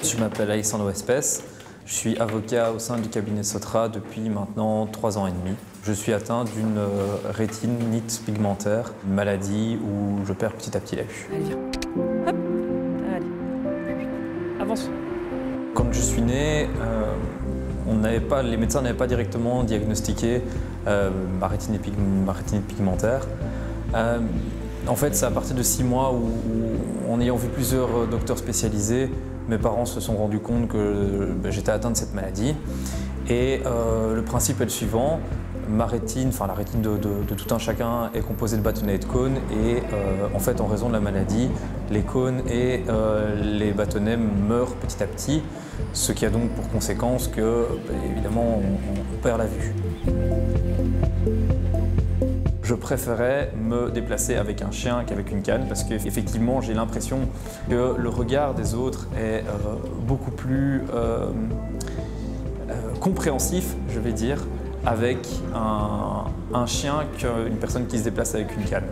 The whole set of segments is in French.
Je m'appelle Alexandre Espès, je suis avocat au sein du cabinet Sotra depuis maintenant 3 ans et demi. Je suis atteint d'une rétinite pigmentaire, une maladie où je perds petit à petit la vue. Allez, viens. Hop. Allez. Avance. Quand je suis né, les médecins n'avaient pas directement diagnostiqué ma rétinite pigmentaire. En fait, c'est à partir de 6 mois où, en ayant vu plusieurs docteurs spécialisés, mes parents se sont rendus compte que j'étais atteint de cette maladie. Et le principe est le suivant. Ma rétine, enfin la rétine de tout un chacun est composée de bâtonnets et de cônes et en fait en raison de la maladie, les cônes et les bâtonnets meurent petit à petit, ce qui a donc pour conséquence que évidemment on perd la vue. Je préférais me déplacer avec un chien qu'avec une canne parce qu'effectivement j'ai l'impression que le regard des autres est beaucoup plus compréhensif, je vais dire, avec un chien qu'une personne qui se déplace avec une canne.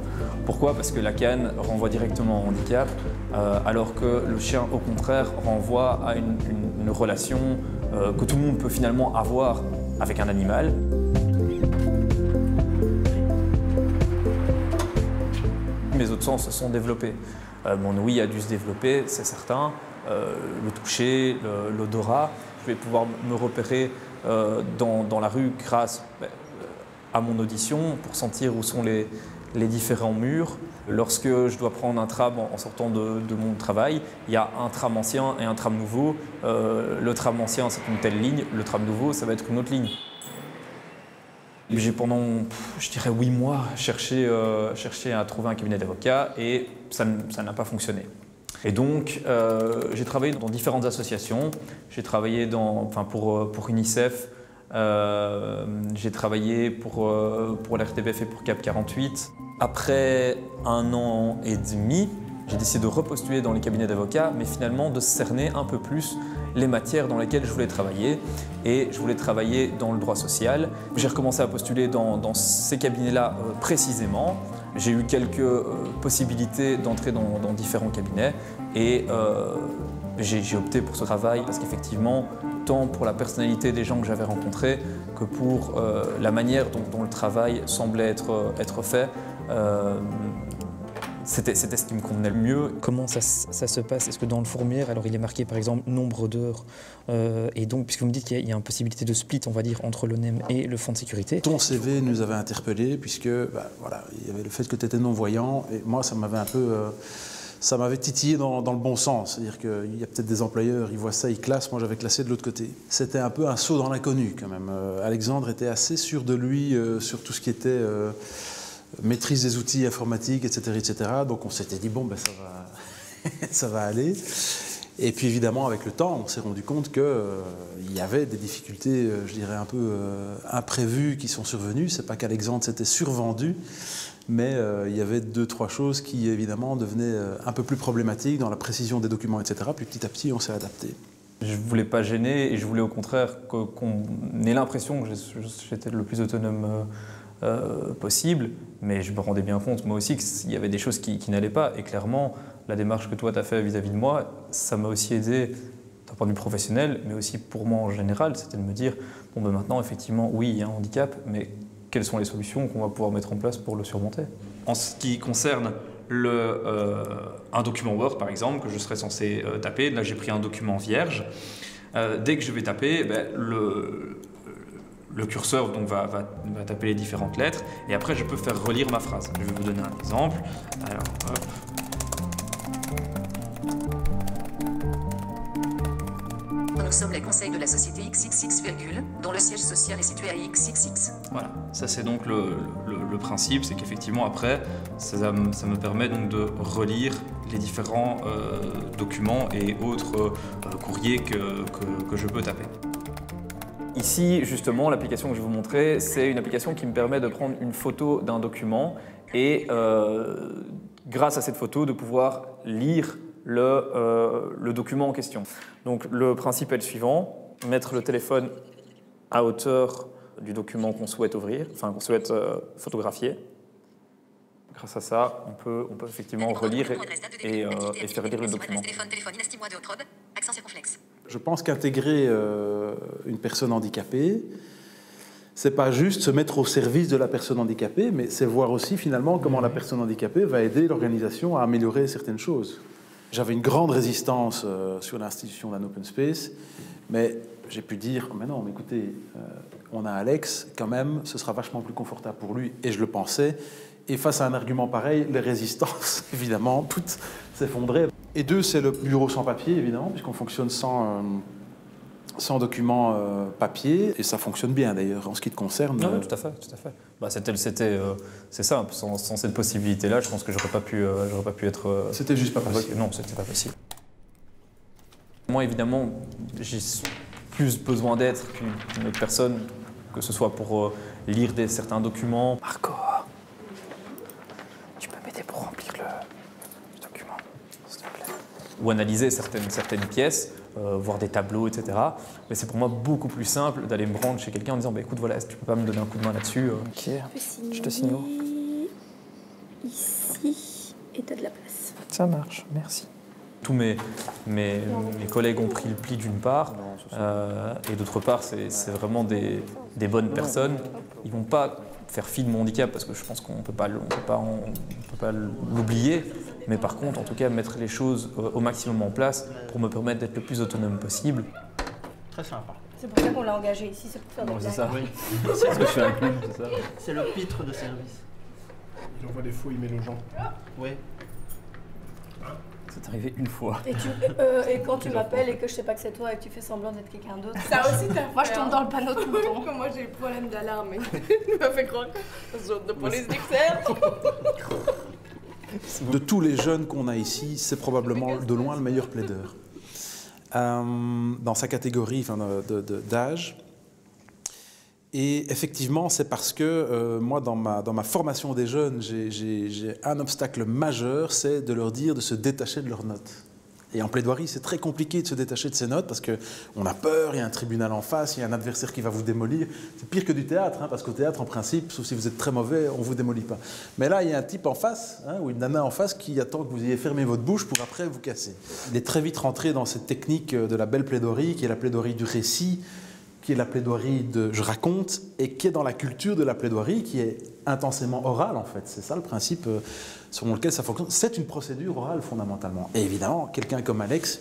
Pourquoi? Parce que la canne renvoie directement au handicap, alors que le chien, au contraire, renvoie à une relation que tout le monde peut finalement avoir avec un animal. Mes autres sens se sont développés. Mon ouïe a dû se développer, c'est certain. Le toucher, l'odorat. Je vais pouvoir me repérer dans la rue grâce à mon audition pour sentir où sont les différents murs. Lorsque je dois prendre un tram en sortant de mon travail, il y a un tram ancien et un tram nouveau. Le tram ancien, c'est une telle ligne. Le tram nouveau, ça va être une autre ligne. J'ai pendant, je dirais, 8 mois cherché à trouver un cabinet d'avocat et ça n'a pas fonctionné. Et donc, j'ai travaillé dans différentes associations. J'ai travaillé pour UNICEF, j'ai travaillé pour l'RTBF et pour CAP 48. Après 1 an et demi, j'ai décidé de repostuler dans les cabinets d'avocats, mais finalement de cerner un peu plus les matières dans lesquelles je voulais travailler. Et je voulais travailler dans le droit social. J'ai recommencé à postuler dans ces cabinets-là précisément. J'ai eu quelques possibilités d'entrer dans différents cabinets et j'ai opté pour ce travail parce qu'effectivement, tant pour la personnalité des gens que j'avais rencontrés que pour la manière dont le travail semblait être fait, c'était ce qui me convenait le mieux. Comment ça se passe? Est-ce que dans le formulaire, alors il est marqué par exemple nombre d'heures et donc, puisque vous me dites qu'il y a une possibilité de split, on va dire, entre le NEM et le fonds de sécurité. Ton CV nous avait interpellés puisque voilà, il y avait le fait que tu étais non-voyant et moi ça m'avait un peu... ça m'avait titillé dans le bon sens, c'est-à-dire qu'il y a peut-être des employeurs, ils voient ça, ils classent, moi j'avais classé de l'autre côté. C'était un peu un saut dans l'inconnu quand même. Alexandre était assez sûr de lui sur tout ce qui était maîtrise des outils informatiques, etc., etc. Donc on s'était dit, bon, ben, ça va aller. Et puis évidemment, avec le temps, on s'est rendu compte qu'il y avait des difficultés, je dirais, un peu imprévues qui sont survenues. C'est pas qu'Alexandre s'était survendu, mais il y avait 2-3 choses qui, évidemment, devenaient un peu plus problématiques dans la précision des documents, etc. Puis petit à petit, on s'est adapté. Je ne voulais pas gêner et je voulais au contraire qu'on ait l'impression que j'étais le plus autonome possible, mais je me rendais bien compte, moi aussi, qu'il y avait des choses qui n'allaient pas. Et clairement, la démarche que toi, tu as fait vis-à-vis de moi, ça m'a aussi aidé d'un point de vue professionnel, mais aussi pour moi en général, c'était de me dire, bon, ben maintenant, effectivement, oui, il y a un handicap, mais quelles sont les solutions qu'on va pouvoir mettre en place pour le surmonter? En ce qui concerne un document Word, par exemple, que je serais censé taper, là j'ai pris un document vierge. Dès que je vais taper, le curseur donc, va taper les différentes lettres et après je peux faire relire ma phrase. Je vais vous donner un exemple. Alors, hop. Nous sommes les conseils de la société XXX, dont le siège social est situé à XXX. Voilà, ça c'est donc le principe, c'est qu'effectivement après, ça me permet donc de relire les différents documents et autres courriers que je peux taper. Ici, justement, l'application que je vais vous montrer, c'est une application qui me permet de prendre une photo d'un document et grâce à cette photo, de pouvoir lire le document en question. Donc le principe est le suivant, mettre le téléphone à hauteur du document qu'on souhaite ouvrir, enfin qu'on souhaite photographier. Grâce à ça, on peut effectivement relire et faire lire le document. Accent circonflexe. Je pense qu'intégrer une personne handicapée, c'est pas juste se mettre au service de la personne handicapée, mais c'est voir aussi finalement comment la personne handicapée va aider l'organisation à améliorer certaines choses. J'avais une grande résistance sur l'institution d'un open space, mais j'ai pu dire, mais non, mais écoutez, on a Alex, quand même, ce sera vachement plus confortable pour lui, et je le pensais. Et face à un argument pareil, les résistances, évidemment, toutes s'effondraient. Et 2, c'est le bureau sans papier, évidemment, puisqu'on fonctionne sans documents papier, et ça fonctionne bien d'ailleurs en ce qui te concerne. Oui, tout à fait, tout à fait. Bah, c'est simple, sans cette possibilité-là, je pense que j'aurais pas pu être... C'était juste pas possible. Non, c'était pas possible. Moi, évidemment, j'ai plus besoin d'être qu'une autre personne, que ce soit pour lire certains documents. Marco, tu peux m'aider pour remplir le document, s'il te plaît? Ou analyser certaines pièces, voir des tableaux, etc. Mais c'est pour moi beaucoup plus simple d'aller me rendre chez quelqu'un en disant bah, écoute, voilà, est-ce que tu peux pas me donner un coup de main là-dessus Ok, je te signe où? Ici, et t'as de la place. Ça marche, merci. Tous mes collègues ont pris le pli d'une part, et d'autre part, c'est vraiment des bonnes personnes. Ils ne vont pas faire fi de mon handicap parce que je pense qu'on ne peut pas l'oublier. Mais par contre, en tout cas, mettre les choses au maximum en place pour me permettre d'être le plus autonome possible. Très sympa. C'est pour ça qu'on l'a engagé ici, c'est pour faire des C'est blagues. ça, oui. C'est parce que je suis un clown, c'est ça. C'est le pitre de service. Il envoie des faux emails aux gens. Oui. C'est arrivé une fois. Et quand tu m'appelles et que je sais pas que c'est toi et que tu fais semblant d'être quelqu'un d'autre. Ça aussi t'as fait. Moi je tombe dans le panneau tout le temps. Moi j'ai eu problème d'alarme et il m'a fait croire que zone de police d'Ixelles. De tous les jeunes qu'on a ici, c'est probablement de loin le meilleur plaideur. Dans sa catégorie d'âge. Et effectivement, c'est parce que moi, dans ma formation des jeunes, j'ai un obstacle majeur, c'est de leur dire de se détacher de leurs notes. Et en plaidoirie, c'est très compliqué de se détacher de ses notes parce qu'on a peur, il y a un tribunal en face, il y a un adversaire qui va vous démolir. C'est pire que du théâtre, hein, parce qu'au théâtre, en principe, sauf si vous êtes très mauvais, on ne vous démolit pas. Mais là, il y a un type en face, hein, ou une nana en face, qui attend que vous ayez fermé votre bouche pour après vous casser. Il est très vite rentré dans cette technique de la belle plaidoirie, qui est la plaidoirie du récit, qui est la plaidoirie de « je raconte » et qui est dans la culture de la plaidoirie, qui est intensément orale en fait. C'est ça le principe selon lequel ça fonctionne. C'est une procédure orale fondamentalement. Et évidemment, quelqu'un comme Alex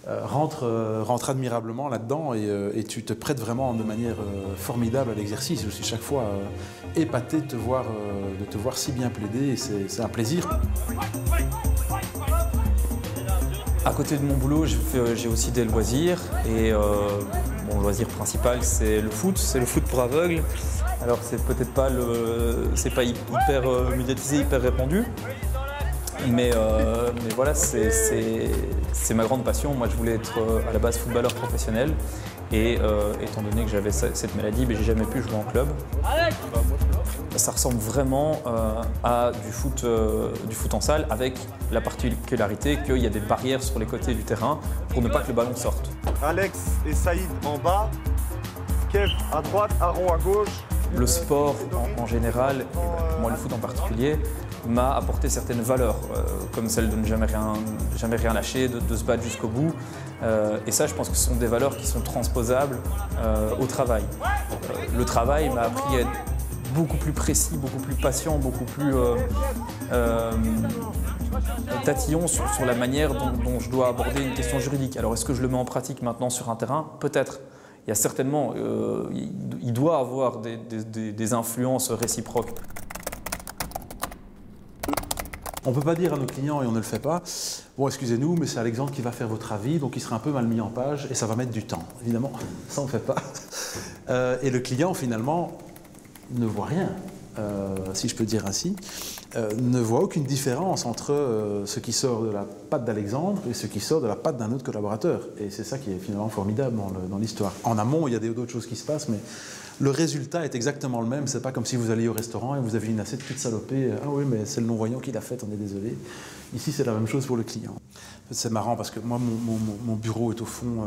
rentre admirablement là-dedans et tu te prêtes vraiment de manière formidable à l'exercice. Je suis chaque fois épaté de te voir si bien plaider et c'est un plaisir. À côté de mon boulot, j'ai aussi des loisirs et mon loisir principal c'est le foot pour aveugles. Alors c'est peut-être pas hyper médiatisé, hyper répandu, mais voilà, c'est ma grande passion. Moi je voulais être à la base footballeur professionnel et étant donné que j'avais cette maladie, j'ai jamais pu jouer en club. Ça ressemble vraiment à du foot en salle avec la particularité qu'il y a des barrières sur les côtés du terrain pour ne pas que le ballon sorte. Alex et Saïd en bas, Kev à droite, Aaron à gauche. Le sport en général, et moi le foot en particulier, m'a apporté certaines valeurs, comme celle de ne jamais rien lâcher, de se battre jusqu'au bout. Et ça, je pense que ce sont des valeurs qui sont transposables au travail. Le travail m'a appris à être beaucoup plus précis, beaucoup plus patient, beaucoup plus tatillon sur la manière dont je dois aborder une question juridique. Alors est-ce que je le mets en pratique maintenant sur un terrain? Peut-être. Il y a certainement, il doit avoir des influences réciproques. On ne peut pas dire à nos clients, et on ne le fait pas, bon excusez-nous, mais c'est Alexandre qui va faire votre avis, donc il sera un peu mal mis en page et ça va mettre du temps. Évidemment, ça on ne fait pas. Et le client finalement ne voit rien, si je peux dire ainsi, ne voit aucune différence entre ce qui sort de la patte d'Alexandre et ce qui sort de la patte d'un autre collaborateur. Et c'est ça qui est finalement formidable dans l'histoire. En amont, il y a d'autres choses qui se passent, mais le résultat est exactement le même. C'est pas comme si vous alliez au restaurant et vous avez une assiette toute salopée. Ah oui, mais c'est le non-voyant qui l'a faite, on est désolé. Ici, c'est la même chose pour le client. C'est marrant parce que moi, mon bureau est au fond...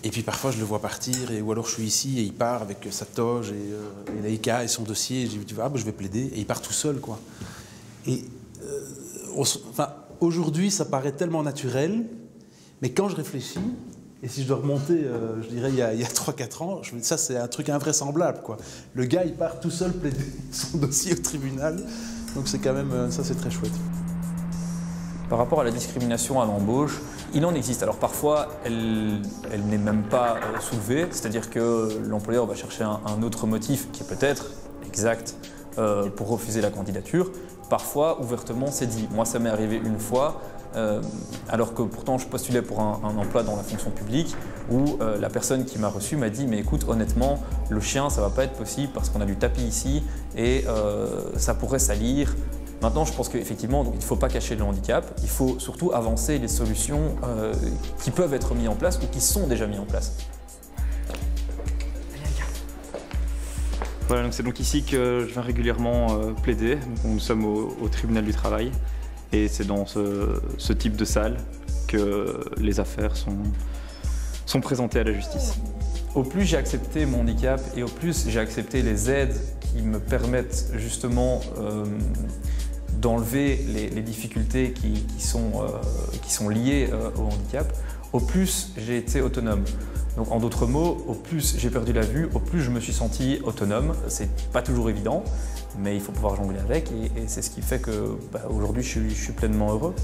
Et puis parfois je le vois partir, ou alors je suis ici et il part avec sa toge et Laïka et son dossier, et je dis je vais plaider, et il part tout seul quoi. Et aujourd'hui ça paraît tellement naturel, Mais quand je réfléchis, et si je dois remonter, je dirais, il y a 3-4 ans, ça c'est un truc invraisemblable, quoi. Le gars, il part tout seul plaider son dossier au tribunal, donc c'est quand même, ça c'est très chouette. Par rapport à la discrimination à l'embauche, il en existe. Alors parfois, elle n'est même pas soulevée, c'est-à-dire que l'employeur va chercher un autre motif qui est peut-être exact pour refuser la candidature. Parfois, ouvertement, c'est dit. Moi, ça m'est arrivé une fois, alors que pourtant je postulais pour un emploi dans la fonction publique, où la personne qui m'a reçu m'a dit « mais écoute, honnêtement, le chien, ça va pas être possible parce qu'on a du tapis ici et ça pourrait salir ». Maintenant, je pense qu'effectivement, il ne faut pas cacher le handicap, il faut surtout avancer les solutions qui peuvent être mises en place ou qui sont déjà mises en place. Voilà, c'est donc ici que je viens régulièrement plaider. Donc, nous sommes au tribunal du travail et c'est dans ce type de salle que les affaires sont présentées à la justice. Au plus j'ai accepté mon handicap et au plus j'ai accepté les aides qui me permettent justement d'enlever les difficultés qui sont liées au handicap, au plus j'ai été autonome. Donc en d'autres mots, au plus j'ai perdu la vue, au plus je me suis senti autonome. C'est pas toujours évident, mais il faut pouvoir jongler avec et c'est ce qui fait que aujourd'hui je suis pleinement heureux.